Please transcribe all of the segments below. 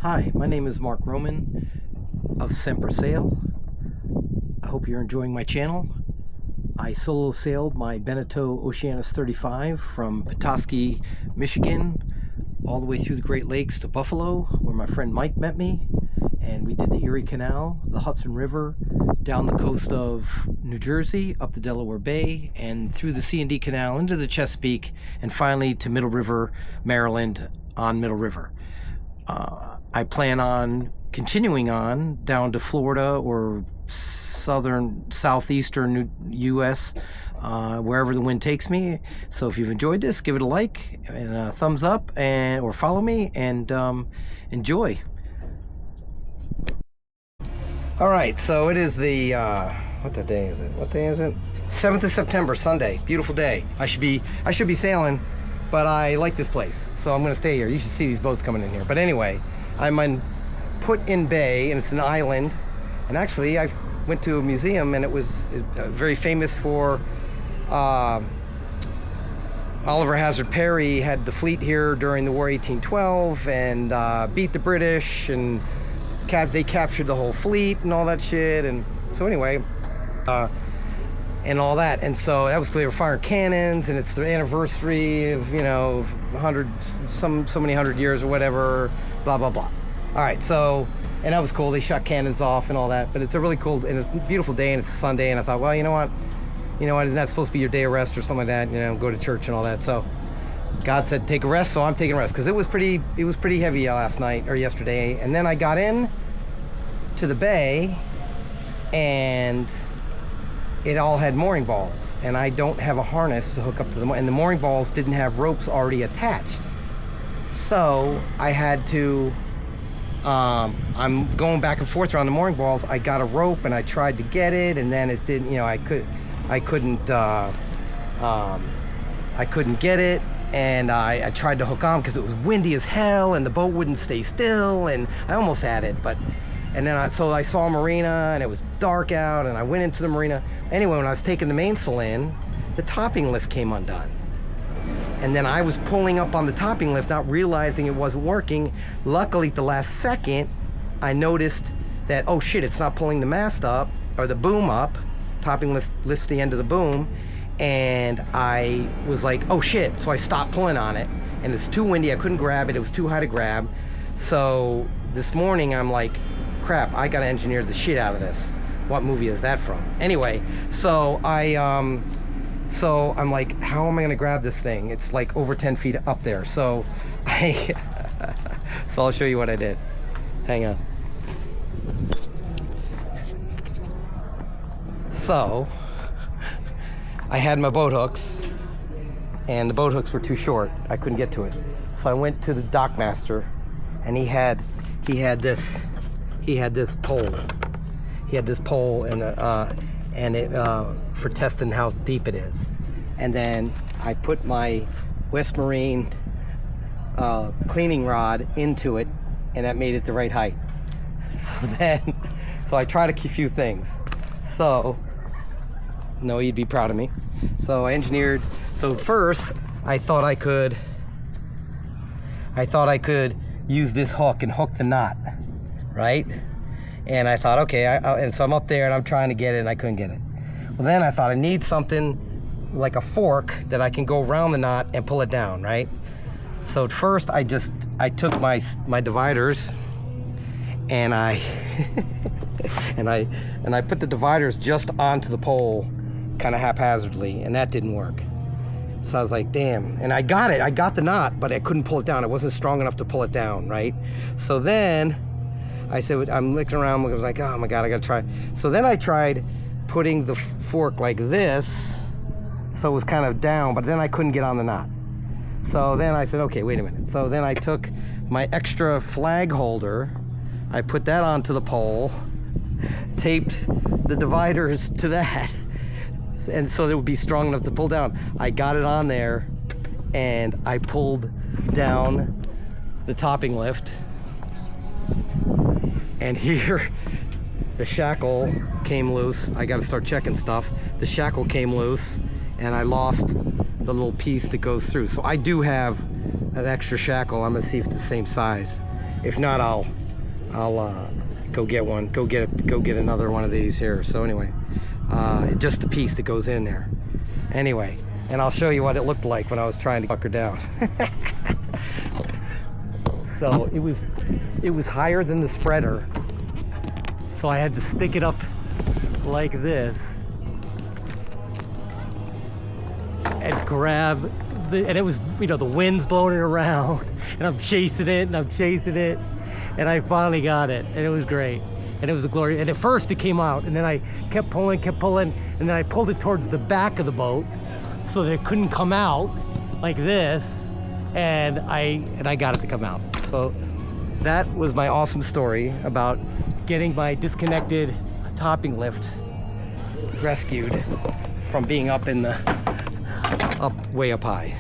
Hi, my name is Mark Roman of Semper Sail. I hope you're enjoying my channel. I solo sailed my Beneteau Oceanis 35 from Petoskey, Michigan, all the way through the Great Lakes to Buffalo, where my friend Mike met me, and we did the Erie Canal, the Hudson River, down the coast of New Jersey, up the Delaware Bay, and through the C&D Canal into the Chesapeake, and finally to Middle River, Maryland, on Middle River. I plan on continuing on down to Florida or southeastern U.S., wherever the wind takes me. So if you've enjoyed this, give it a like and a thumbs up, or follow me, and enjoy. All right, so it is the what day is it? 7th of September, Sunday. Beautiful day. I should be sailing, but I like this place, so I'm gonna stay here. You should see these boats coming in here. But anyway, I'm in Petoskey Bay, and it's an island. And actually, I went to a museum, and it was very famous for Oliver Hazard Perry had the fleet here during the War 1812 and beat the British, and they captured the whole fleet and all that shit. And so anyway, and all that, and so that was, they were firing cannons, and it's the anniversary of, you know, so many hundred years or whatever, blah blah blah. All right, so, and that was cool. They shot cannons off and all that, but it's a really cool, and it's a beautiful day, and it's a Sunday, and I thought, well, you know what, isn't that supposed to be your day of rest or something like that, you know, go to church and all that. So God said take a rest, so I'm taking a rest, because it was pretty heavy last night or yesterday. And then I got in to the bay, and it all had mooring balls, and I don't have a harness to hook up to the and the mooring balls didn't have ropes already attached. So I had to, I'm going back and forth around the mooring balls. I got a rope and I tried to get it, and then it didn't, you know, I couldn't get it, and I tried to hook on because it was windy as hell and the boat wouldn't stay still, and I almost had it, but, and then so I saw a marina, and it was dark out, and I went into the marina. Anyway, when I was taking the mainsail in, the topping lift came undone. And then I was pulling up on the topping lift, not realizing it wasn't working. Luckily, at the last second, I noticed that, oh shit, it's not pulling the mast up, or the boom up. Topping lift lifts the end of the boom. And I was like, oh shit. So I stopped pulling on it, and it's too windy, I couldn't grab it, it was too high to grab. So this morning, I'm like, crap, I gotta engineer the shit out of this. What movie is that from? Anyway, so I'm like, how am I gonna grab this thing? It's like over 10 feet up there. So so I'll show you what I did. Hang on. So I had my boat hooks, and the boat hooks were too short. I couldn't get to it. So I went to the dock master, and he had this pole. He had this pole, and it for testing how deep it is. And then I put my West Marine cleaning rod into it, and that made it the right height. So I tried a few things. So, no, you'd be proud of me. So I engineered. So first, I thought I could use this hook and hook the knot, right? And I thought, okay, and so I'm up there and I'm trying to get it, and I couldn't get it. Well, then I thought I need something like a fork that I can go around the knot and pull it down, right? So at first I took my dividers, and I and I put the dividers just onto the pole, kind of haphazardly, and that didn't work. So I was like, damn. And I got it. I got the knot, but I couldn't pull it down. It wasn't strong enough to pull it down, right? So then I said, I'm looking around, I was like, oh my God, I gotta try. So then I tried putting the fork like this, so it was kind of down, but then I couldn't get on the knot. So then I said, okay, wait a minute. So then I took my extra flag holder, I put that onto the pole, taped the dividers to that, and so it would be strong enough to pull down. I got it on there, and I pulled down the topping lift, and here the shackle came loose. I got to start checking stuff. The shackle came loose, and I lost the little piece that goes through. So I do have an extra shackle. I'm gonna see if it's the same size. If not, I'll go get one. Go get another one of these here. So anyway, just the piece that goes in there. Anyway, and I'll show you what it looked like when I was trying to fuck her down. So it was higher than the spreader. So I had to stick it up like this and grab and it was, you know, the wind's blowing it around and I'm chasing it and I'm chasing it, and I finally got it, and it was great, and it was a glory. And at first it came out, and then I kept pulling, and then I pulled it towards the back of the boat so that it couldn't come out like this, and I got it to come out. So that was my awesome story about getting my disconnected topping lift rescued from being up in the way up high.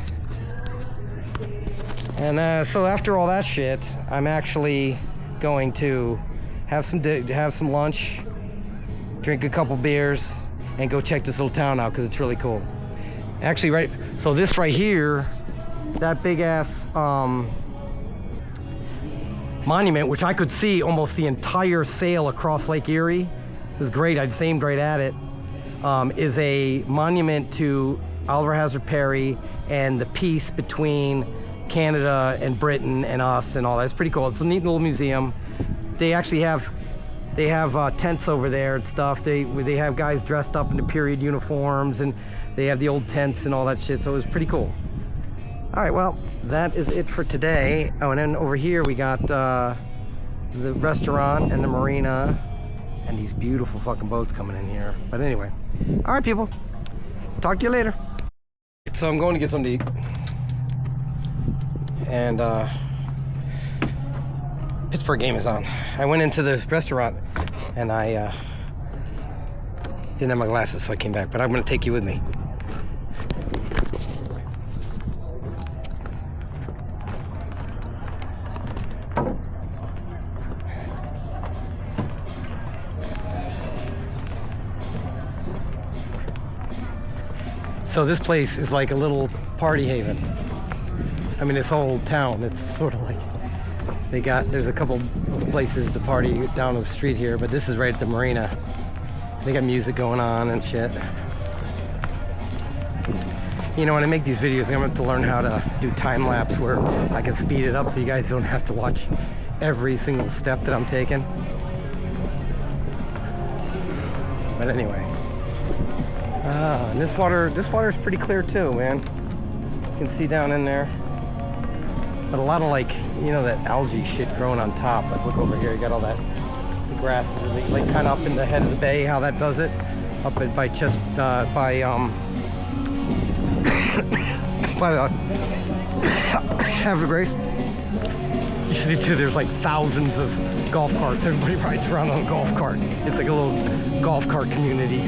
And so after all that shit, I'm actually going to have some lunch, drink a couple beers, and go check this little town out because it's really cool. Actually, right, so this right here, that big ass monument, which I could see almost the entire sail across Lake Erie, it was great. I'd aimed right at it. Is a monument to Oliver Hazard Perry and the peace between Canada and Britain and us and all that. It's pretty cool. It's a neat little museum. They actually have tents over there and stuff. They have guys dressed up in the period uniforms, and they have the old tents and all that shit. So it was pretty cool. All right, well, that is it for today. Oh, and then over here we got the restaurant and the marina and these beautiful fucking boats coming in here. But anyway, all right, people, talk to you later. So I'm going to get something to eat, and Pittsburgh game is on. I went into the restaurant and I didn't have my glasses, so I came back, but I'm going to take you with me. So this place is like a little party haven. I mean, this whole town, it's sort of like, there's a couple of places to party down the street here, but this is right at the marina. They got music going on and shit. You know, when I make these videos, I'm gonna have to learn how to do time lapse where I can speed it up so you guys don't have to watch every single step that I'm taking. But anyway. And this water is pretty clear too, man. You can see down in there. But a lot of, like, you know, that algae shit growing on top. Like, look over here, you got all that. The grass is really, like, kind of up in the head of the bay, how that does it. Up at, by Havre de Grace. You see too, there's like thousands of golf carts. Everybody rides around on a golf cart. It's like a little golf cart community.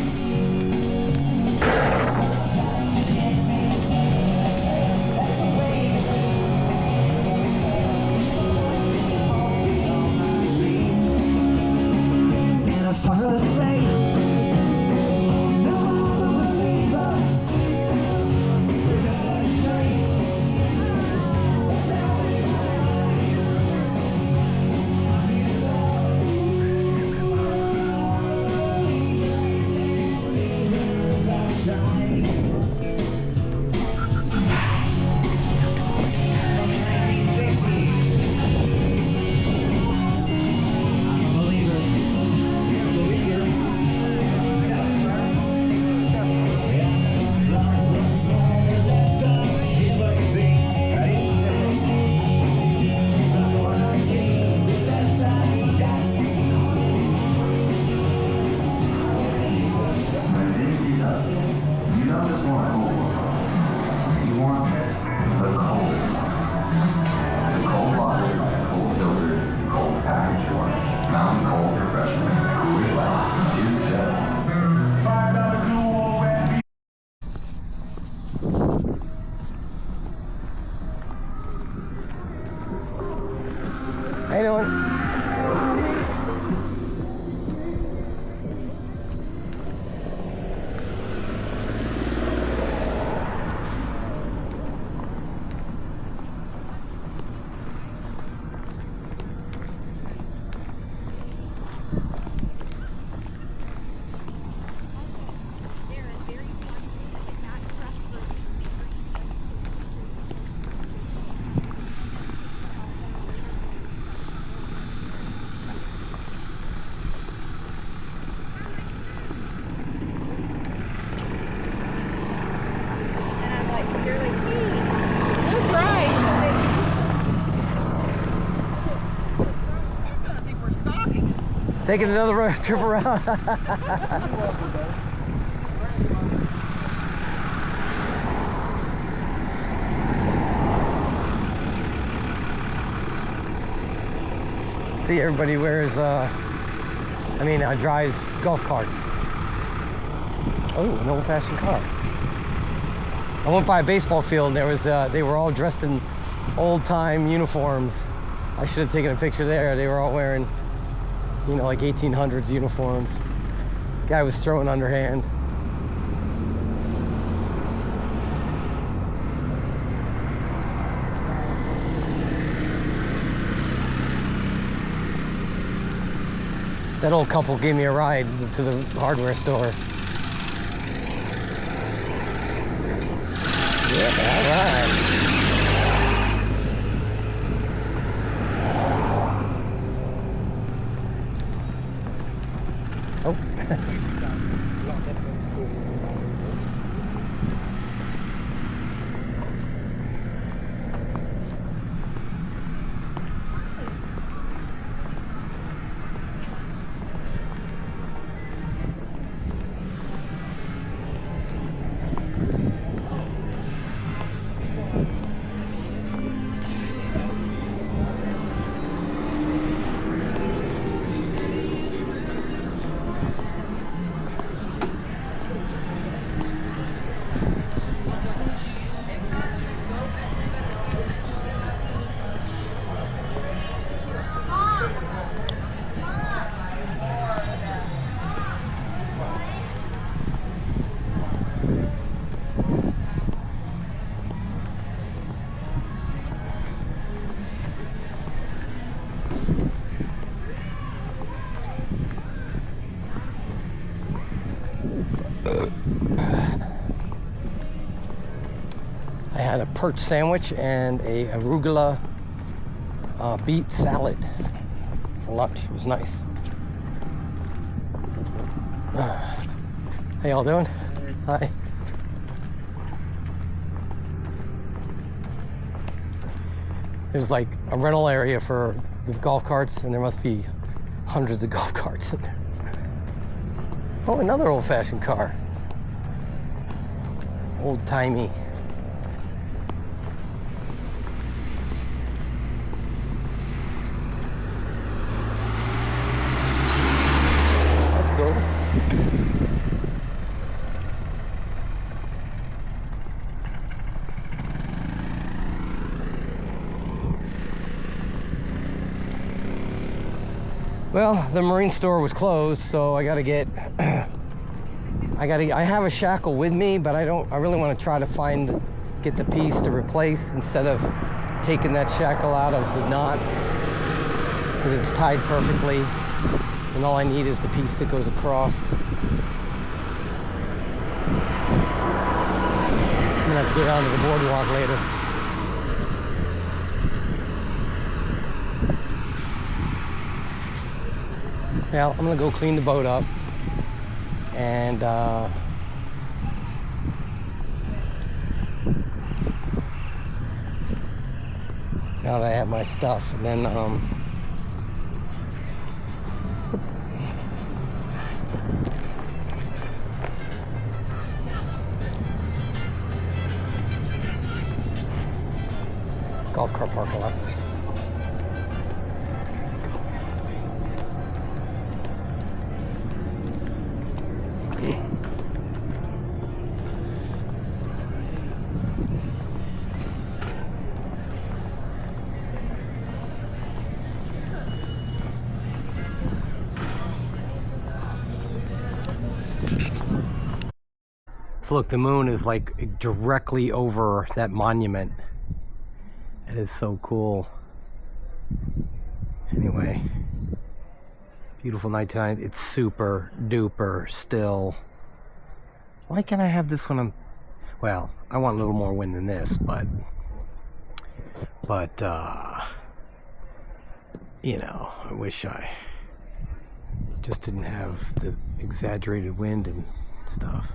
How you doing? Taking another trip around. See, everybody wears, drives golf carts. Oh, an old-fashioned car. I went by a baseball field and there was, they were all dressed in old-time uniforms. I should have taken a picture there. They were all wearing, like 1800s uniforms. Guy was throwing underhand. That old couple gave me a ride to the hardware store. Yeah, all right. Oh. I had a perch sandwich and a arugula beet salad for lunch. It was nice. How y'all doing? Hi. There's like a rental area for the golf carts, and there must be hundreds of golf carts in there. Oh, another old-fashioned car. Old-timey. Let's go. Well, the marine store was closed, so I gotta get, I have a shackle with me, but I really want to try to get the piece to replace instead of taking that shackle out of the knot, because it's tied perfectly, and all I need is the piece that goes across. I'm gonna have to go down to the boardwalk later. Well, I'm gonna go clean the boat up, and now that I have my stuff, and then golf cart parking lot. So look, the moon is like directly over that monument. It is so cool. Anyway, beautiful night tonight. It's super duper still. Why can't I have this when I'm, well, I want a little more wind than this, but you know, I wish I just didn't have the exaggerated wind and stuff.